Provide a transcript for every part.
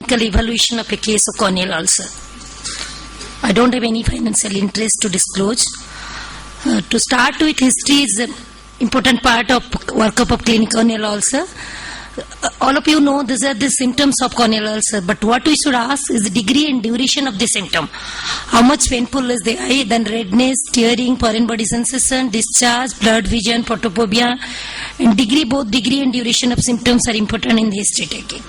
clinical evaluation of a case of corneal ulcer. I don't have any financial interest to disclose. To start with, history is an important part of workup of clinical corneal ulcer. All of you know these are the symptoms of corneal ulcer, but what we should ask is the degree and duration of the symptom. How much painful is the eye, then redness, tearing, foreign body sensation, discharge, blurred vision, photophobia, and both degree and duration of symptoms are important in the history taking.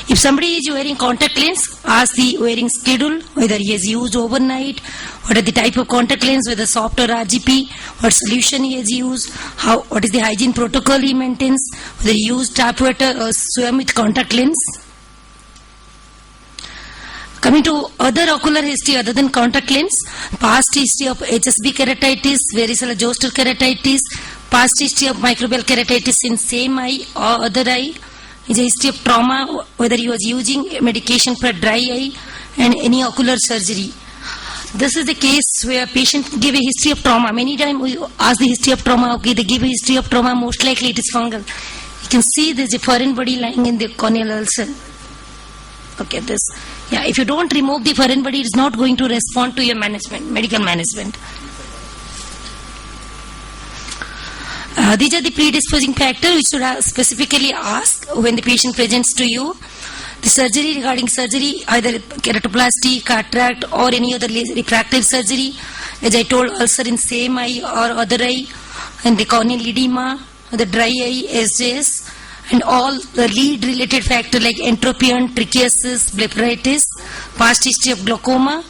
If somebody is wearing contact lens, ask the wearing schedule, whether he has used overnight, what are the type of contact lens, whether soft or RGP, what solution he has used, what is the hygiene protocol he maintains, whether he used tap water or swim with contact lens. Coming to other ocular history other than contact lens, past history of HSB keratitis, varicella zoster keratitis, past history of microbial keratitis in same eye or other eye, is a history of trauma, whether he was using medication for dry eye, and any ocular surgery. This is the case where patient give a history of trauma. Many times we ask the history of trauma, okay, they give a history of trauma, most likely it is fungal. You can see there is a foreign body lying in the corneal ulcer. Okay, this. Yeah, if you don't remove the foreign body, it is not going to respond to your management, medical management. These are the predisposing factors which should specifically ask when the patient presents to you. The surgery, regarding surgery, either keratoplasty, cataract or any other refractive surgery. As I told, ulcer in same eye or other eye, and the corneal edema, the dry eye, SJS, and all the lead related factors like entropion, trichiasis, blepharitis, past history of glaucoma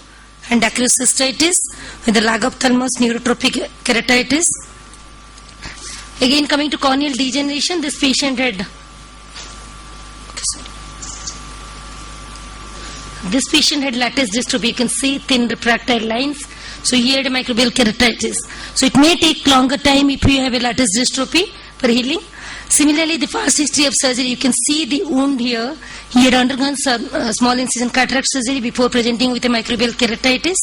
and aqueous cystitis, with the lag ophthalmos, neurotrophic keratitis. Again, coming to corneal degeneration, this patient had lattice dystrophy. You can see thin refractile lines. So he had a microbial keratitis. So it may take longer time if you have a lattice dystrophy for healing. Similarly, the past history of surgery, you can see the wound here. He had undergone some small incision cataract surgery before presenting with a microbial keratitis.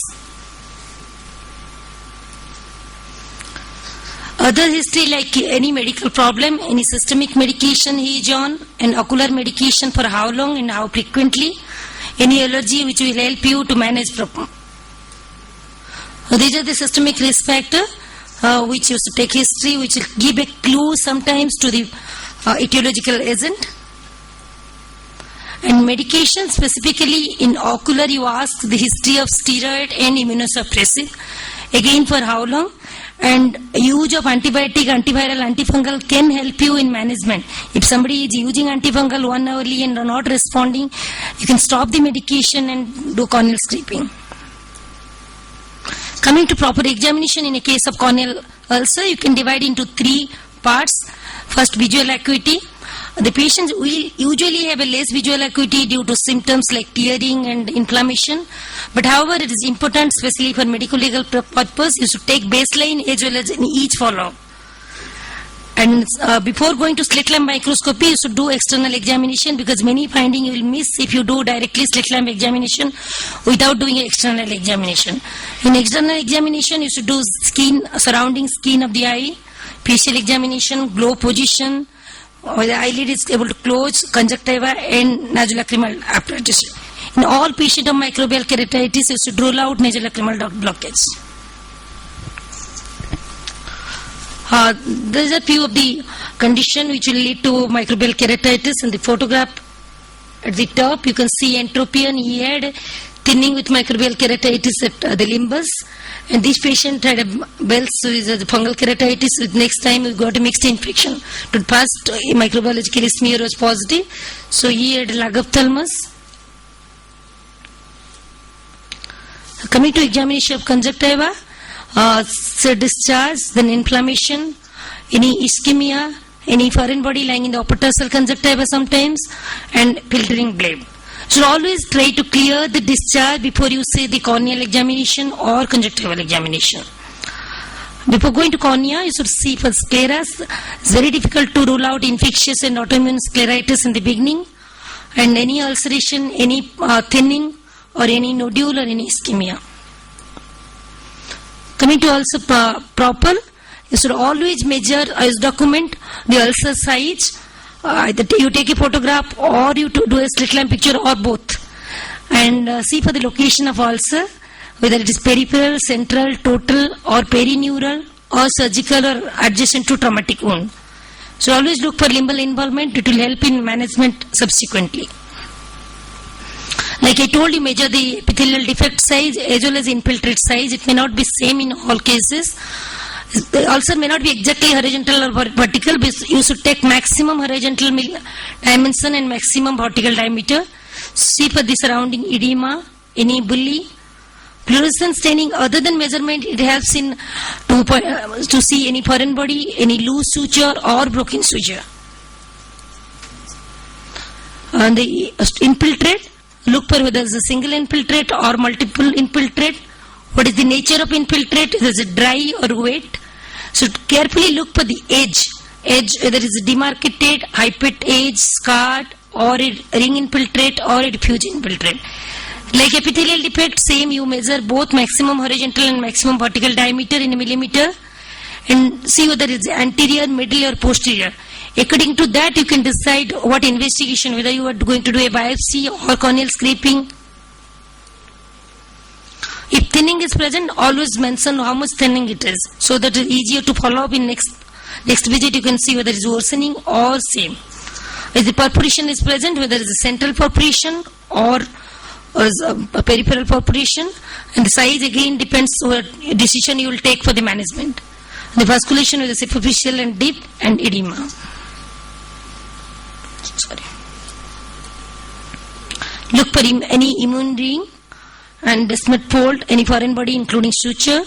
Other history, like any medical problem, any systemic medication he is on, and ocular medication for how long and how frequently, any allergy which will help you to manage problem. These are the systemic risk factors which you should take history, which will give a clue sometimes to the etiological agent. And medication, specifically in ocular, you ask the history of steroid and immunosuppressive. Again, for how long? And use of antibiotic, antiviral, antifungal can help you in management. If somebody is using antifungal 1 hourly and not responding, you can stop the medication and do corneal scraping. Coming to proper examination in a case of corneal ulcer, you can divide into 3 parts. First, visual acuity. The patients will usually have a less visual acuity due to symptoms like tearing and inflammation. But however, it is important, especially for medical legal purpose, you should take baseline as well as in each follow. And before going to slit lamp microscopy, you should do external examination, because many findings you will miss if you do directly slit lamp examination without doing external examination. In external examination, you should do surrounding skin of the eye, facial examination, glow position, or the eyelid is able to close, conjunctiva and nasolacrimal apparatus. In all patients of microbial keratitis, you should rule out nasolacrimal blockage. There is a few of the conditions which will lead to microbial keratitis. In the photograph at the top, you can see entropion. He had thinning with microbial keratitis at the limbus. And this patient had a Bell's, so is a fungal keratitis. With next time we got a mixed infection. But past microbiological smear was positive. So he had lag ophthalmos. Coming to examination of conjunctiva, so discharge, then inflammation, any ischemia, any foreign body lying in the apoptosis conjunctiva sometimes, and filtering blade. So always try to clear the discharge before you say the corneal examination or conjunctival examination. Before going to cornea, you should see for scleras. It's very difficult to rule out infectious and autoimmune scleritis in the beginning, and any ulceration, any thinning, or any nodule or any ischemia. Coming to also proper, you should always measure as document the ulcer size Either you take a photograph or you do a slit lamp picture or both. And see for the location of ulcer, whether it is peripheral, central, total or perineural or surgical or adjacent to traumatic wound. So always look for limbal involvement. It will help in management subsequently. Like I told you, measure the epithelial defect size as well as infiltrate size. It may not be same in all cases. The ulcer may not be exactly horizontal or vertical, but you should take maximum horizontal dimension and maximum vertical diameter. See for the surrounding edema, any bully. Fluorescence staining other than measurement, it helps in to see any foreign body, any loose suture or broken suture. And the infiltrate, look for whether there is a single infiltrate or multiple infiltrate. What is the nature of infiltrate? Is it dry or wet? So carefully look for the edge, whether it is demarcated, hypate edge, scarred, or a ring infiltrate or a diffuse infiltrate. Like epithelial defect, same you measure both maximum horizontal and maximum vertical diameter in a millimeter and see whether it is anterior, middle or posterior. According to that you can decide what investigation, whether you are going to do a biopsy or corneal scraping. If thinning is present, always mention how much thinning it is, so that it is easier to follow up in next visit. You can see whether it is worsening or same. If the perforation is present, whether it is a central perforation or a peripheral perforation, and the size again depends on what decision you will take for the management. The vasculation with the superficial and deep and edema. Sorry. Look for any immune ring and descemet fold, any foreign body including suture.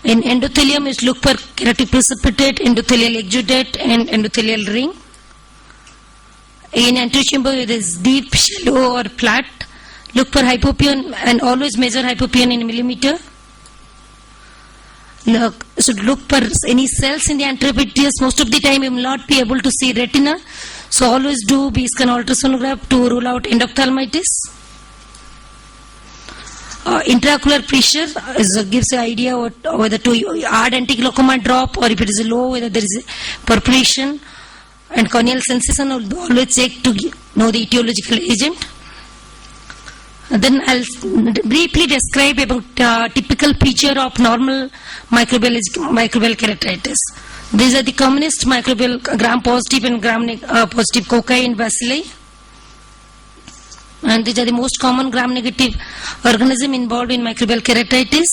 In endothelium is look for keratic precipitate, endothelial exudate and endothelial ring. In antechamber it is deep, shallow or flat. Look for hypopion and always measure hypopion in millimeter. So look for any cells in the anteriopeteus. Most of the time you will not be able to see retina. So always do B-scan ultrasonograph to rule out endophthalmitis. Intraocular pressure gives an idea whether to add anti-glaucoma drop or if it is low, whether there is perforation. And corneal sensation will always check to know the etiological agent. Then I'll briefly describe about typical feature of normal microbial keratitis. These are the commonest microbial gram-positive and gram-positive cocci and bacilli. And these are the most common gram-negative organism involved in microbial keratitis.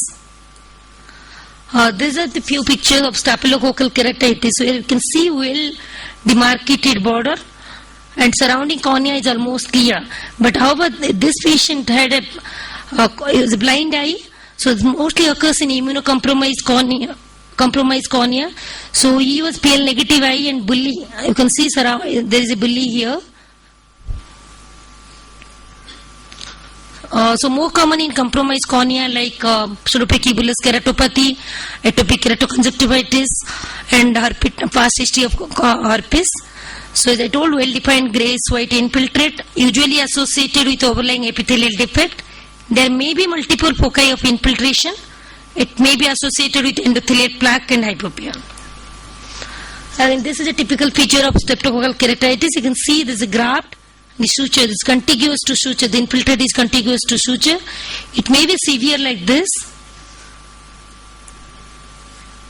These are the few pictures of staphylococcal keratitis. So you can see well demarcated border and surrounding cornea is almost clear. But however, this patient had a blind eye, so it mostly occurs in immunocompromised cornea. So he was pale negative eye and bully. You can see there is a bully here. So more common in compromised cornea like pseudopecubulous keratopathy, atopic keratoconjunctivitis and past history of herpes. So as I told, well-defined grayish white infiltrate usually associated with overlying epithelial defect. There may be multiple foci of infiltration. It may be associated with endothelial plaque and hypopyon. And this is a typical feature of streptococcal keratitis. You can see there is a graft. The suture is contiguous to suture. The infiltrate is contiguous to suture. It may be severe like this.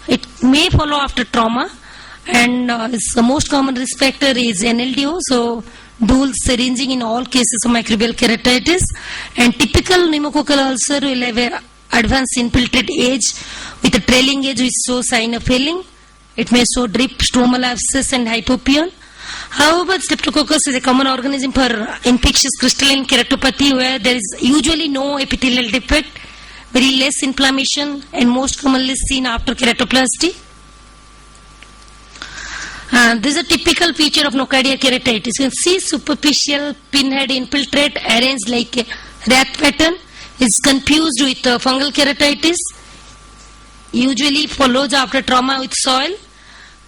It may follow after trauma. And the most common risk factor is NLDO. So dual syringing in all cases of microbial keratitis. And typical pneumococcal ulcer will have an advanced infiltrate edge with a trailing edge which shows sign of failing. It may show drip, stromal abscess and hypopyon. However, Streptococcus is a common organism for infectious crystalline keratopathy where there is usually no epithelial defect, very less inflammation and most commonly seen after keratoplasty. This is a typical feature of nocardia keratitis. You can see superficial pinhead infiltrate arranged like a rat pattern. It's confused with fungal keratitis. Usually follows after trauma with soil.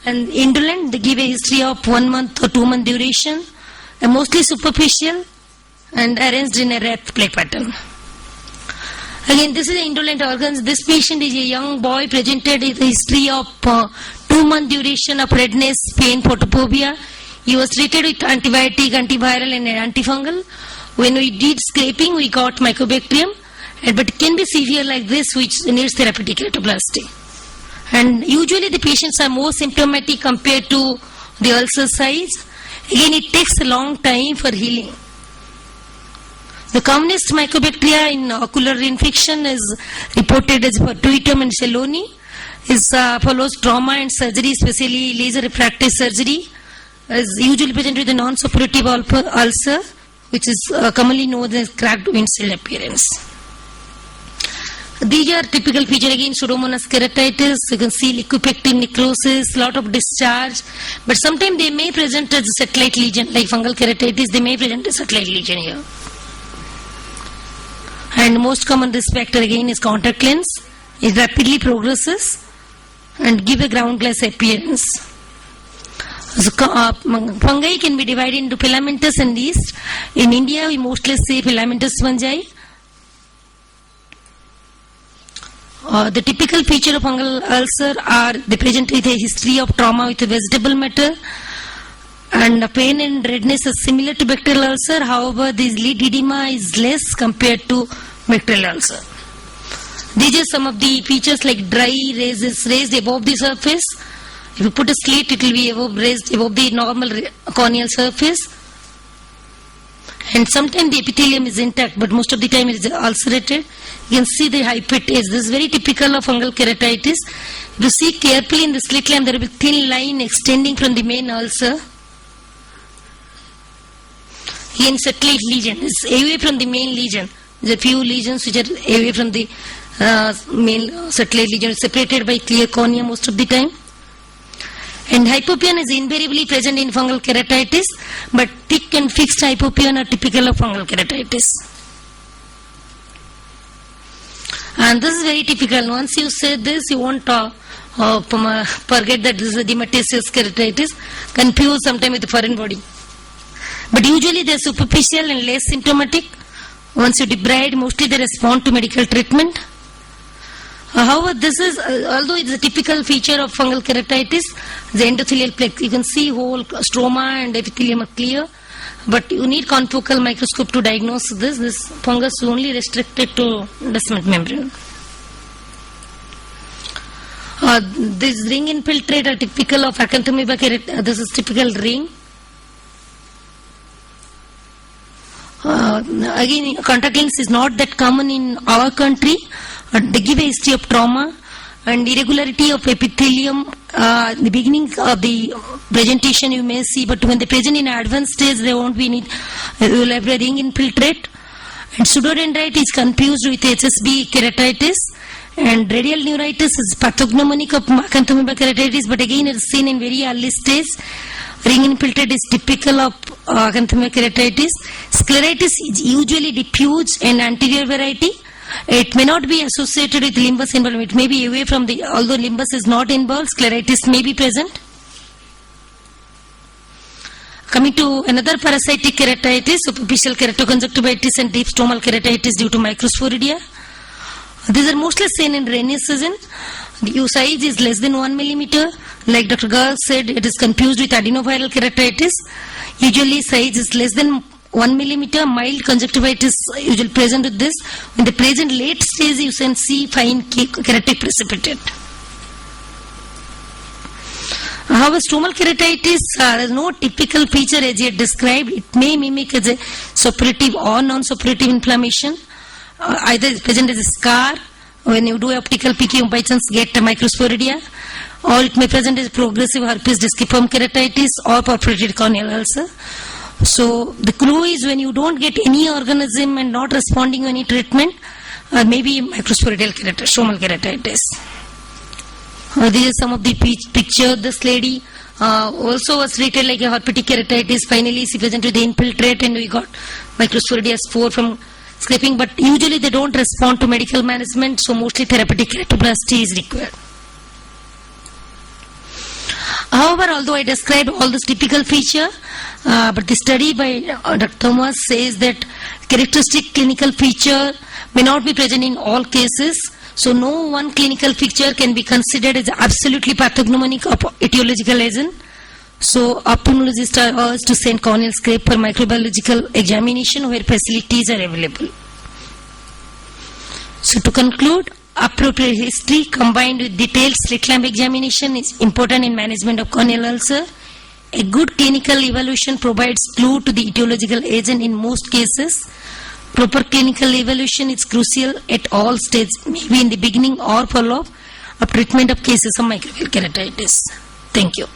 And indolent, they give a history of 1 month or 2 month duration. And mostly superficial and arranged in a rat play pattern. Again, this is an indolent organ. This patient is a young boy presented with a history of 2 month duration of redness, pain, photophobia. He was treated with antibiotic, antiviral and antifungal. When we did scraping, we got mycobacterium, but it can be severe like this, which needs therapeutic keratoplasty. And usually the patients are more symptomatic compared to the ulcer size. Again, it takes a long time for healing. The commonest mycobacteria in ocular infection is reported as botulinum and Cheloni. Is follows trauma and surgery, especially laser refractive surgery. Is usually present with a non-suppurative ulcer, which is commonly known as cracked windshield appearance. These are typical features again, Pseudomonas keratitis. You can see liquefactive necrosis, lot of discharge, but sometimes they may present as satellite lesion, like fungal keratitis. They may present as satellite lesion here. And most common risk factor again is contact lens. It rapidly progresses and give a ground glass appearance. So, fungi can be divided into filamentous and yeast. In India, we mostly say filamentous fungi. The typical feature of fungal ulcer are they present with a history of trauma with a vegetable matter, and pain and redness is similar to bacterial ulcer. However, this lid edema is less compared to bacterial ulcer. These are some of the features like dry, raised above the surface. If you put a slit, it will be raised above the normal corneal surface. And sometimes the epithelium is intact, but most of the time it is ulcerated. You can see the hypate is. This is very typical of fungal keratitis. If you see carefully in the slit lamp, there will be thin line extending from the main ulcer. Here in satellite lesion, it's away from the main lesion. There are few lesions which are away from the main satellite lesion, separated by clear cornea most of the time. And hypopyon is invariably present in fungal keratitis, but thick and fixed hypopyon are typical of fungal keratitis. And this is very typical. Once you say this, you won't forget that this is a dematiaceous keratitis, confused sometimes with the foreign body. But usually they are superficial and less symptomatic. Once you debride, mostly they respond to medical treatment. However, this is, although it is a typical feature of fungal keratitis, the endothelial plex, you can see whole stroma and epithelium are clear, but you need confocal microscope to diagnose this. This fungus is only restricted to descent membrane. This ring infiltrate are typical of Acanthamoeba keratitis. This is typical ring. Again, contact lens is not that common in our country. They give a history of trauma and irregularity of epithelium. The beginning of the presentation you may see, but when they present in advanced stage, there won't be any. You will have a ring infiltrate. And pseudodendrite is confused with HSB keratitis, and radial neuritis is pathognomonic of Acanthamoeba keratitis, but again it is seen in very early stage. Ring infiltrate is typical of Acanthamoeba keratitis. Scleritis is usually diffuse and anterior variety. It may not be associated with limbus involvement. It may be away from the, although limbus is not involved, scleritis may be present. Coming to another parasitic keratitis, superficial keratoconjunctivitis and deep stromal keratitis due to microsporidia. These are mostly seen in rainy season. The size is less than 1 millimeter. Like Dr. Garg said, it is confused with adenoviral keratitis. Usually size is less than 1 millimeter. Mild conjunctivitis usually present with this. In the present late stage, you can see fine keratic precipitate. However, stromal keratitis, there is no typical feature as yet described. It may mimic as a suppurative or non-suppurative inflammation. Either it's present as a scar. When you do optical PK, you by chance get a microsporidia, or it may present as progressive herpes disciform keratitis or perforated corneal ulcer. So the clue is when you don't get any organism and not responding to any treatment, maybe microsporidial keratitis, stromal keratitis. These are some of the pictures. This lady also was treated like a herpetic keratitis. Finally, she presented the infiltrate and we got microsporidia spore from scraping, but usually they don't respond to medical management, so mostly therapeutic keratoplasty is required. However, although I described all this typical feature, but the study by Dr. Thomas says that characteristic clinical feature may not be present in all cases, so no one clinical feature can be considered as absolutely pathognomonic of etiological agent. So ophthalmologists are urged to send corneal scrape for microbiological examination where facilities are available. So to conclude, appropriate history combined with detailed slit lamp examination is important in management of corneal ulcer. A good clinical evaluation provides clue to the etiological agent in most cases. Proper clinical evaluation is crucial at all stages, maybe in the beginning or follow-up of treatment of cases of microbial keratitis. Thank you.